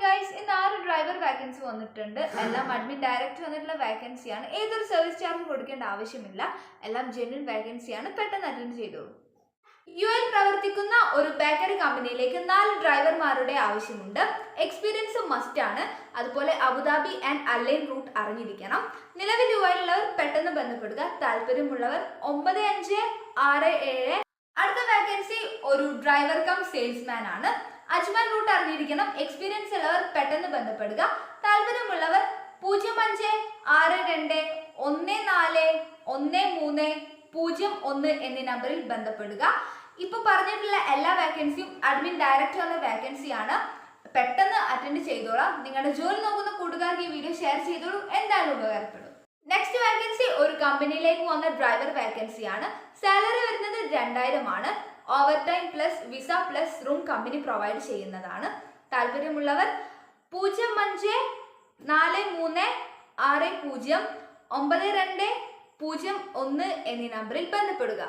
Guys, ഇന്ന് 6 driver vacancy വന്നിട്ടുണ്ട്. എല്ലാം അഡ്മിൻ ഡയറക്റ്റ് വന്നിട്ടുള്ള വാക്കൻസിയാണ്. ഏതൊരു സർവീസ് ചാർജ് കൊടുക്കേണ്ട ആവശ്യമില്ല. എല്ലാം ജെന്യൂൻ വാക്കൻസിയാണ്. പെട്ടെന്ന് അറ്റൻഡ് ചെയ്തോളൂ. യുഎയിൽ പ്രവർത്തിക്കുന്ന ഒരു ബേക്കറി കമ്പനിയിലേക്ക് 4 ഡ്രൈവർമാരുടെ ആവശ്യമുണ്ട്. എക്സ്പീരിയൻസ് മസ്റ്റ് ആണ്. അതുപോലെ അബുദാബി ആൻഡ് അലൈൻ റൂട്ട് അറിഞ്ഞിരിക്കണം. നിലവിൽ യുഎയിലുള്ളവർ പെട്ടെന്ന് ബന്ധപ്പെടുക. താല്പര്യമുള്ളവർ 9567. അടുത്ത വാക്കൻസി ഒരു ഡ്രൈവർ കം സെയിൽസ്മാൻ ആണ്. അജ്മാൻ റൂട്ട് അറിഞ്ഞിരിക്കണം. എക്സ്പീരിയൻസ് ഉള്ളവർ പെട്ടെന്ന് ബന്ധപ്പെടുക. താല്പര്യമുള്ളവർ 0562141301 എന്നീ നമ്പറിൽ ബന്ധപ്പെടുക. ഇപ്പൊ പറഞ്ഞിട്ടുള്ള എല്ലാ വാക്കൻസിയും അഡ്മിൻ ഡയറക്റ്റ് വന്ന വാക്കൻസിയാണ്. പെട്ടെന്ന് അറ്റൻഡ് ചെയ്തോളാം. നിങ്ങളുടെ ജോലി നോക്കുന്ന കൂട്ടുകാർക്ക് ഈ വീഡിയോ ഷെയർ ചെയ്തോളൂ. എന്തായാലും ഉപകാരപ്പെടും. നെക്സ്റ്റ് വാക്കൻസി ഒരു കമ്പനിയിലേക്ക് വന്ന ഡ്രൈവർ വാക്കൻസിയാണ്. സാലറി വരുന്നത് 2000 ആണ്. Over time plus visa plus room company provide ചെയ്യുന്നതാണ്. താല്പര്യമുള്ളവർ 0543609201 എന്നീ നമ്പറിൽ ബന്ധപ്പെടുക.